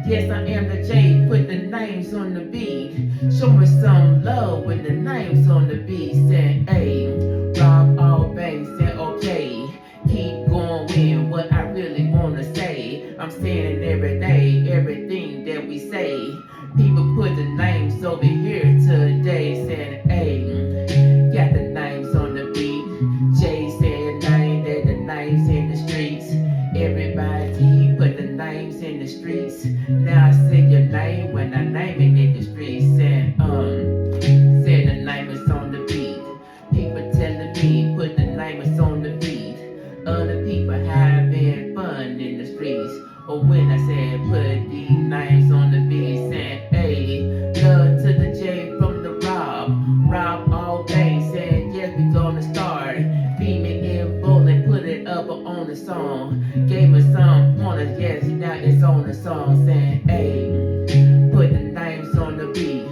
Yes, I am the J, put the names on the beat. Show me some love with the names on the beat. Saying, hey, Rob all bangs, saying, okay. Keep going with what I really wanna say. I'm saying it every day, everything that we say. People put the names over here today, saying, hey, got the names on the beat. Jay saying name, that the names in the streets. Everybody put the names in the streets. Now I say your name when I name it in the streets. Say the name is on the beat. People telling me put the name is on the beat. Other people having fun in the streets. Or when I said put these names on the beat, saying, hey, love to the J from the Rob all day, saying, yes, we gonna start. Beaming in bowling, put it up on the song. Gave me some pointers, yes, now it's on the song, saying, hey, put the names on the beat.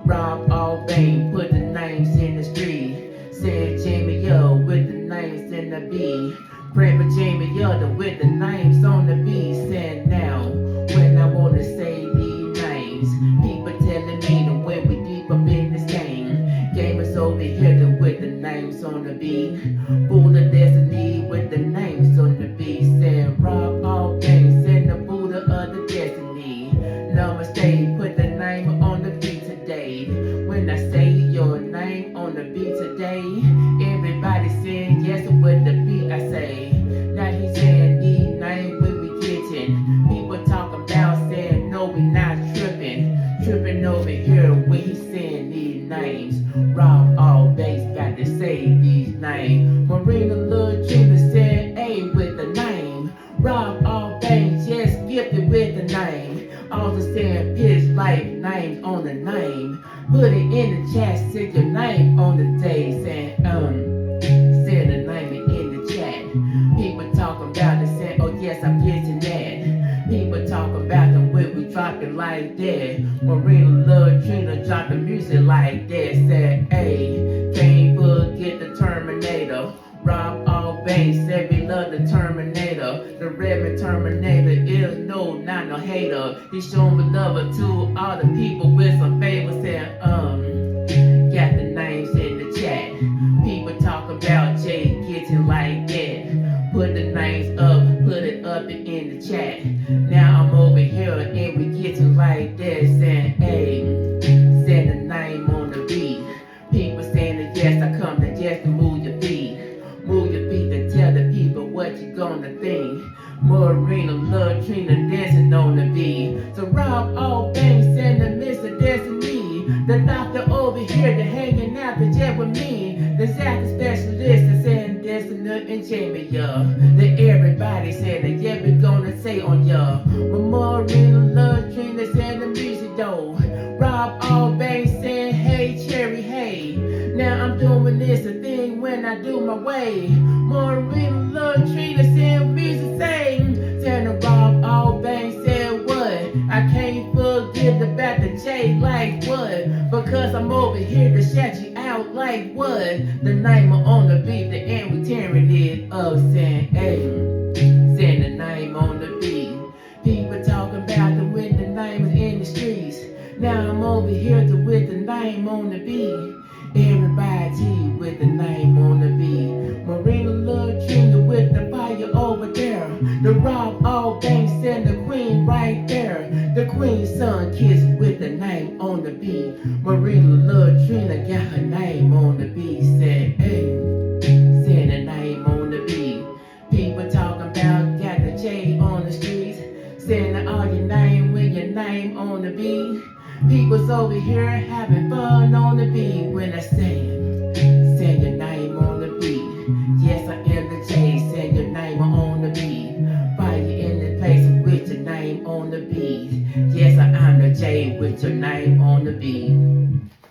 Rob all day, put the names in the street. Saying Jamie Yo with the names in the beat. Grandma Jamie Yoder with the names on the beat. Saying now, when I wanna say these names, people telling me that when we deep up in this game, gamers over here with the names on the beat. Buddha Destiny with the names on the beat. Saying Rob all things and the Buddha of the Destiny. Namaste, put the name on the beat today. When I say your name on the beat today, everybody saying yes with the beat I say. Now he's saying the name we be getting. People talking about saying no, we not tripping. Tripping over here when he's saying these names. Rob all base got to say these names. Marina Lil Trina saying A with the name. Rob all base just gifted with the name. All the saying pitch like names on the name. Put it in the chat, say your name on the day. Saying say the name in the chat. People talking about it, saying, oh yes, I'm getting that. People talking about the way we drop it like that. Marina Lil Trina drop the music like that. Said, hey, can't forget the Terminator. Rob all base, said we love the Terminator. The Redman Terminator is not no hater. He showing me love to all the people with some favor. Saying, got the names in the chat. People talk about Jay getting like that. Put the names up, put it up in the chat. Now I'm over here and we getting like that. Saying, hey, send the name on the beat. People saying that yes, I come to just to move your feet. Move your feet to tell the people what you gonna think. Marina Lil Trina dancing on the beat. So Rob all bangs and the Mr. Destiny. The doctor over here, the hanging out the jet with me. The disaster specialist is saying Destiny and Jamie, y'all. The everybody saying that yeah, we gonna say on y'all. But Marina Lil Trina saying the music though. Rob all bangs saying hey Cherry, hey. Now I'm doing this a thing when I do my way. Marina Lil Trina saying music saying the Rob all bangs said what? I can't forget about the J like what? Because I'm over here to shout you out like what? The name on the beat, the end we tearing it up saying hey. Saying the name on the beat. People talking about the with the names in the streets. Now I'm over here to with the name on the beat. Everybody with the name on the beat. Marina Lil Trina with the fire over there. The Rob all bangs and the queen right there. The queen's son kiss with the name on the beat. Marina Lil Trina got her name on the beat. Said, hey, said the name on the beat. People talking about got the J on the streets. Saying all your name with your name on the beat. People's over here having fun on the beat when I say your name on the beat. Yes, I am the J, say your name on the beat. Fire in the place with your name on the beat. Yes, I am the J with your name on the beat.